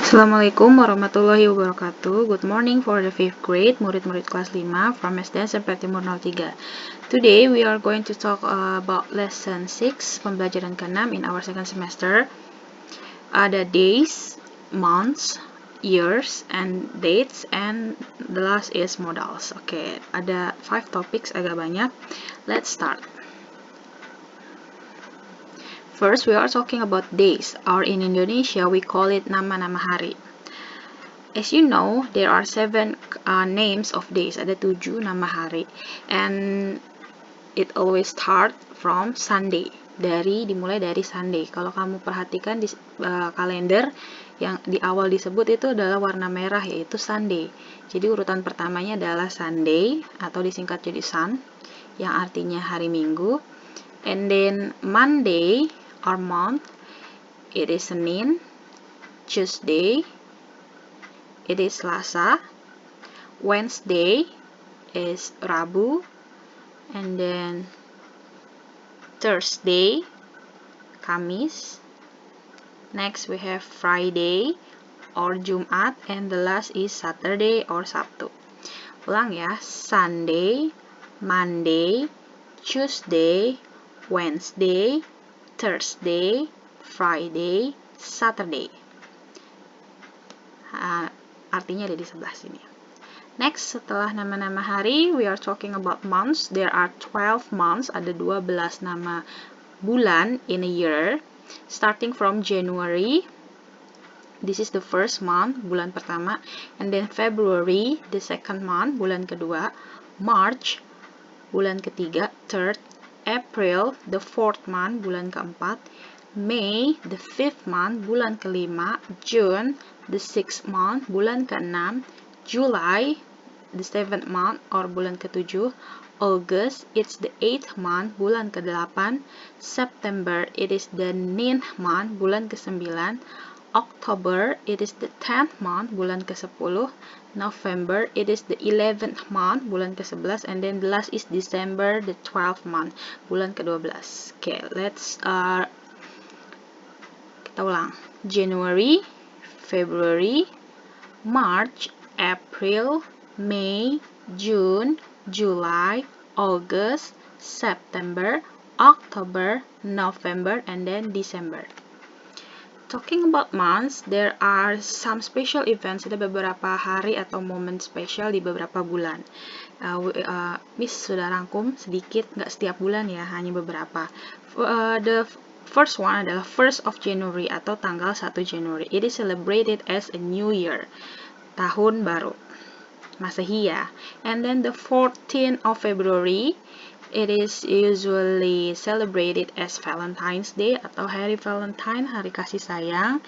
Assalamualaikum warahmatullahi wabarakatuh. Good morning for the 5th grade, murid-murid kelas 5 from SD SMP Timur 03. Today we are going to talk about lesson 6, pembelajaran ke-6 in our second semester. Ada days, months, years, and dates, and the last is modals. Oke, ada 5 topics, agak banyak. Let's start. First, we are talking about days, or in Indonesia, we call it nama-nama hari. As you know, there are 7 names of days. Ada 7 nama hari. And it always start from Sunday. Dimulai dari Sunday. Kalau kamu perhatikan di kalender, yang di awal disebut itu adalah warna merah, yaitu Sunday. Jadi urutan pertamanya adalah Sunday, atau disingkat jadi Sun, yang artinya hari Minggu. And then Monday, or month, it is Senin. Tuesday, it is Selasa. Wednesday is Rabu. And then Thursday, Kamis. Next we have Friday or Jumat, and the last is Saturday or Sabtu. Ulang ya, Sunday, Monday, Tuesday, Wednesday, Thursday, Friday, Saturday. Artinya ada di sebelah sini. Next, setelah nama-nama hari, we are talking about months. There are 12 months, ada 12 nama bulan in a year. Starting from January, this is the first month, bulan pertama. And then February, the second month, bulan kedua. March, bulan ketiga, third. April, the fourth month, bulan keempat. May, the fifth month, bulan kelima. June, the sixth month, bulan keenam. July, the seventh month, or bulan ketujuh. August, it's the 8th month, bulan ke-8. September, it is the 9th month, bulan ke-9. October, it is the 10th month, bulan ke-10. November, it is the 11th month, bulan ke-11. And then the last is December, the 12th month, bulan ke-12. Okay, let's kita ulang. January, February, March, April, May, June, July, August, September, October, November, and then December. Talking about months, there are some special events. Ada beberapa hari atau momen spesial di beberapa bulan. Miss sudah rangkum sedikit, nggak setiap bulan ya, hanya beberapa. The first one adalah 1st of January atau tanggal 1 Januari. It is celebrated as a new year, tahun baru, Masehi ya. And then the 14th of February, it is usually celebrated as Valentine's Day atau Hari Valentine, hari kasih sayang.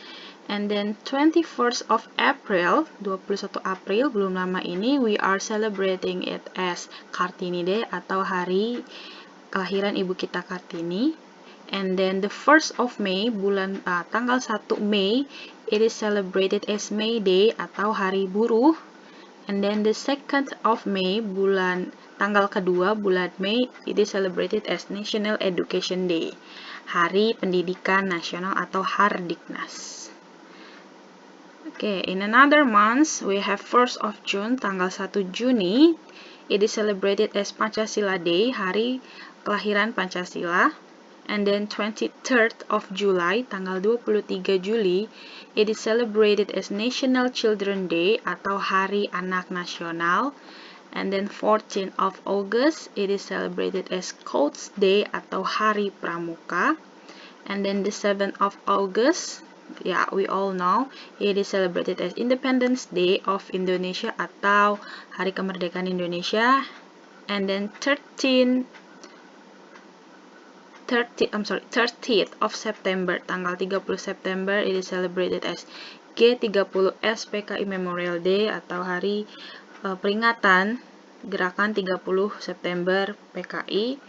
And then 21st of April, 21 April, belum lama ini, we are celebrating it as Kartini Day atau hari kelahiran ibu kita Kartini. And then the 1st of May, tanggal 1 Mei, it is celebrated as May Day atau hari buruh. And then the 2nd of May, tanggal kedua bulan Mei, it is celebrated as National Education Day, Hari Pendidikan Nasional atau Hardiknas. Okay, in another month, we have 1st of June, tanggal 1 Juni, it is celebrated as Pancasila Day, Hari Kelahiran Pancasila. And then 23rd of July, tanggal 23 Juli, it is celebrated as National Children Day atau Hari Anak Nasional. And then 14th of August, it is celebrated as Scouts Day atau Hari Pramuka. And then the 7th of August, we all know, it is celebrated as Independence Day of Indonesia atau Hari Kemerdekaan Indonesia. And then 30th of September, tanggal 30 September, it is celebrated as G30 SPKI Memorial Day atau hari peringatan gerakan 30 September PKI.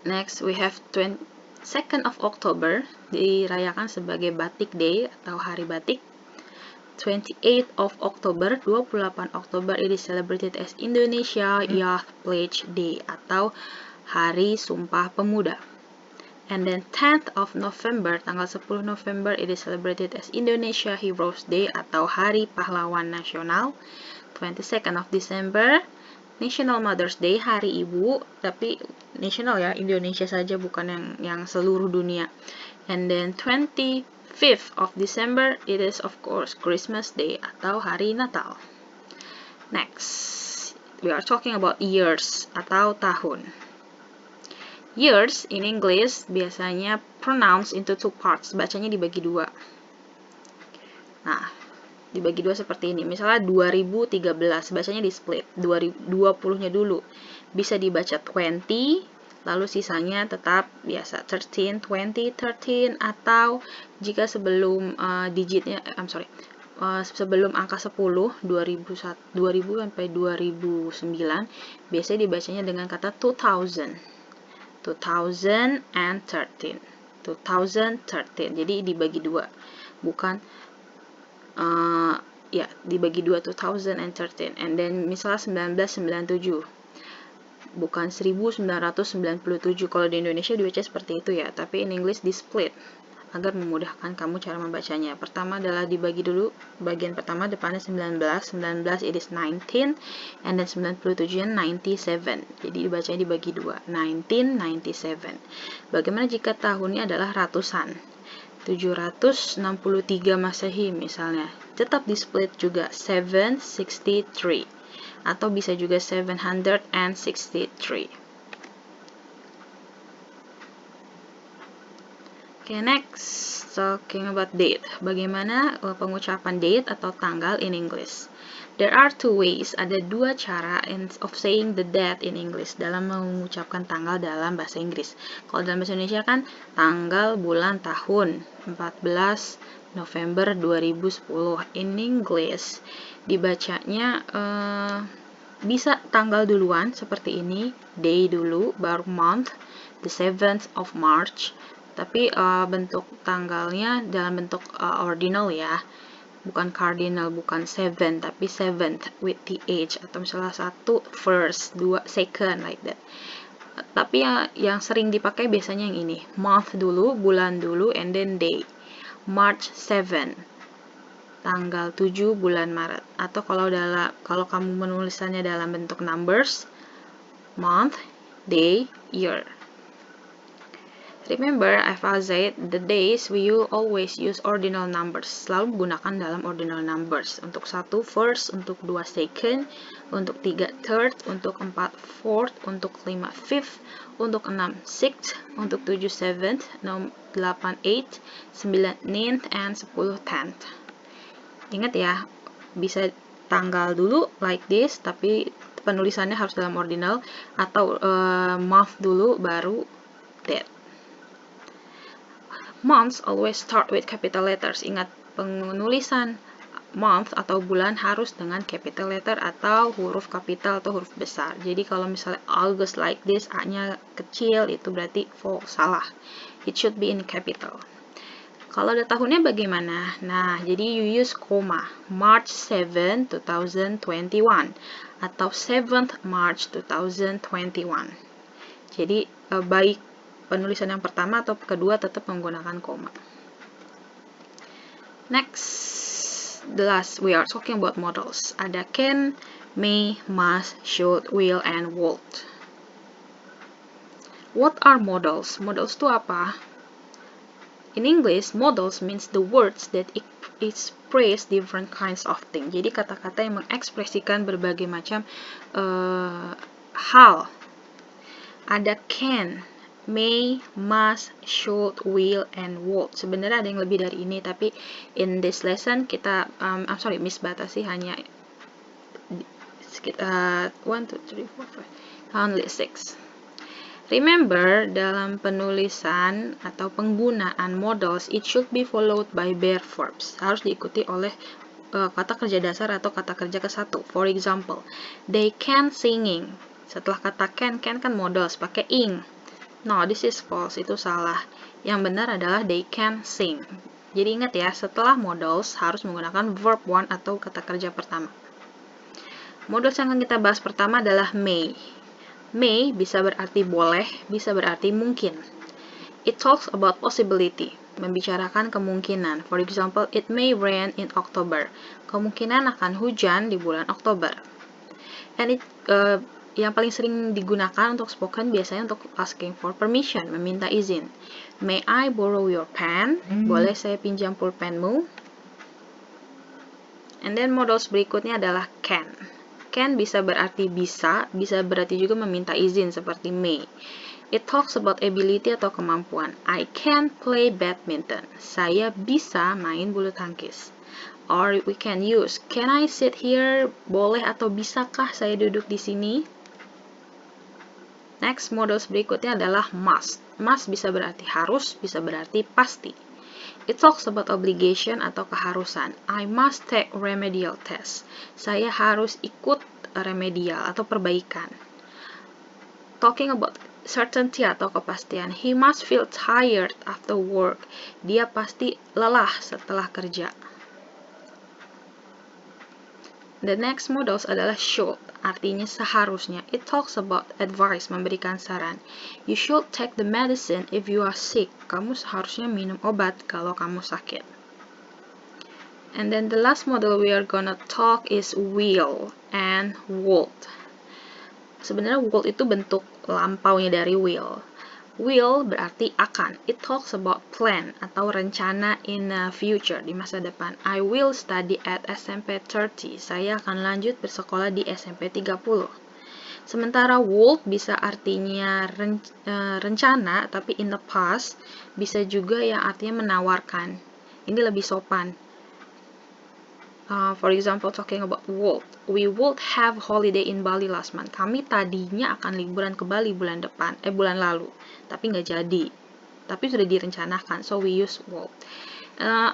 Next, we have 2nd of October, dirayakan sebagai Batik Day atau hari batik. 28th of October, 28 Oktober, it is celebrated as Indonesia Youth Pledge Day atau Hari Sumpah Pemuda. And then 10th of November, tanggal 10 November, it is celebrated as Indonesia Heroes Day atau Hari Pahlawan Nasional. 22nd of December, National Mother's Day, Hari Ibu, tapi national ya, Indonesia saja, bukan yang seluruh dunia. And then 25th of December, it is of course Christmas Day atau Hari Natal. Next, we are talking about years atau tahun. Years in English biasanya pronounced into two parts, bacanya dibagi dua. Nah, dibagi dua seperti ini. Misalnya 2013, bacanya di split. 20-nya dulu. Bisa dibaca 20, lalu sisanya tetap biasa 13, 20, 13, atau jika sebelum sebelum angka 10, 2000 sampai 2009, biasanya dibacanya dengan kata 2000. 2013. Jadi dibagi dua, bukan dibagi dua 2013. And then misalnya 1997, bukan 1997. Kalau di Indonesia dibaca seperti itu ya, tapi in English di split agar memudahkan kamu cara membacanya. Pertama adalah dibagi dulu, bagian pertama depannya 19 it is 19, and then 97-nya 97. Jadi dibacanya dibagi dua, 1997. Bagaimana jika tahunnya adalah ratusan? 763 Masehi misalnya, tetap di split juga 763, atau bisa juga 763. Okay, next, talking about date. Bagaimana pengucapan date atau tanggal in English? There are two ways, ada dua cara of saying the date in English, dalam mengucapkan tanggal dalam bahasa Inggris. Kalau dalam bahasa Indonesia kan tanggal, bulan, tahun, 14 November 2010. In English, dibacanya bisa tanggal duluan, seperti ini, day dulu, baru month, the 7th of March. Tapi bentuk tanggalnya dalam bentuk ordinal ya, bukan cardinal, bukan 7, tapi 7th with th, atau misalnya 1 first, 2 second, like that. Tapi yang sering dipakai biasanya yang ini, month dulu, bulan dulu, and then day. March 7, tanggal 7 bulan Maret. Atau kalau kamu menulisannya dalam bentuk numbers, month, day, year. Remember, I've said the days we will always use ordinal numbers. Selalu menggunakan dalam ordinal numbers. Untuk 1 first, untuk 2 second, untuk 3 third, untuk 4 fourth, untuk 5 fifth, untuk 6 sixth, untuk 7 seventh, 8 eighth, 9 ninth, and 10 tenth. Ingat ya, bisa tanggal dulu like this, tapi penulisannya harus dalam ordinal, atau month dulu baru date. Months always start with capital letters. Ingat, penulisan month atau bulan harus dengan capital letter atau huruf kapital atau huruf besar. Jadi kalau misalnya August like this, A-nya kecil, itu berarti salah. It should be in capital. Kalau ada tahunnya bagaimana? Nah, jadi you use koma. March 7, 2021 atau 7th March 2021. Jadi baik penulisan yang pertama atau kedua tetap menggunakan koma. Next, the last, we are talking about modals. Ada can, may, must, should, will, and would. What are modals? Modals itu apa? In English, modals means the words that express different kinds of things. Jadi kata-kata yang mengekspresikan berbagai macam hal. Ada can, may, must, should, will, and would. Sebenarnya ada yang lebih dari ini, tapi in this lesson kita, Miss batasi hanya sekitar 1, 2, 3, 4, 5, only 6. Remember, dalam penulisan atau penggunaan modals, it should be followed by bare verbs. Harus diikuti oleh kata kerja dasar atau kata kerja ke-1. For example, they can singing. Setelah kata can kan modals, pakai ing. No, this is false, itu salah. Yang benar adalah they can sing. Jadi ingat ya, setelah modals harus menggunakan verb 1 atau kata kerja pertama. Modals yang akan kita bahas pertama adalah may. May bisa berarti boleh, bisa berarti mungkin. It talks about possibility, membicarakan kemungkinan. For example, it may rain in October. Kemungkinan akan hujan di bulan Oktober. And yang paling sering digunakan untuk spoken biasanya untuk asking for permission, meminta izin. May I borrow your pen? Boleh saya pinjam pulpenmu? And then models berikutnya adalah can. Can bisa berarti bisa berarti juga meminta izin seperti may. It talks about ability atau kemampuan. I can play badminton. Saya bisa main bulu tangkis. Or we can use, can I sit here? Boleh atau bisakah saya duduk di sini? Next, models berikutnya adalah must. Must bisa berarti harus, bisa berarti pasti. It talks about obligation atau keharusan. I must take remedial test. Saya harus ikut remedial atau perbaikan. Talking about certainty atau kepastian. He must feel tired after work. Dia pasti lelah setelah kerja. The next models adalah should, artinya seharusnya. It talks about advice, memberikan saran. You should take the medicine if you are sick. Kamu seharusnya minum obat kalau kamu sakit. And then the last model we are gonna talk is will and would. Sebenarnya would itu bentuk lampaunya dari will. Will berarti akan. It talks about plan atau rencana in the future, di masa depan. I will study at SMP 30. Saya akan lanjut bersekolah di SMP 30. Sementara would bisa artinya rencana, tapi in the past bisa juga yang artinya menawarkan. Ini lebih sopan. For example, talking about would. We would have holiday in Bali last month. Kami tadinya akan liburan ke Bali bulan lalu, tapi nggak jadi. Tapi sudah direncanakan, so we use would.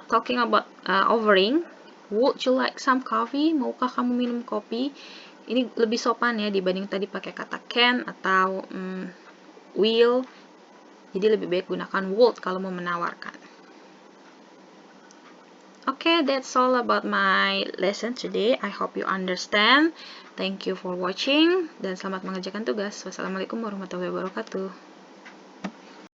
Talking about offering, would you like some coffee? Maukah kamu minum kopi? Ini lebih sopan ya dibanding tadi pakai kata can atau will. Jadi lebih baik gunakan would kalau mau menawarkan. Okay, that's all about my lesson today. I hope you understand. Thank you for watching dan selamat mengerjakan tugas. Wassalamualaikum warahmatullahi wabarakatuh.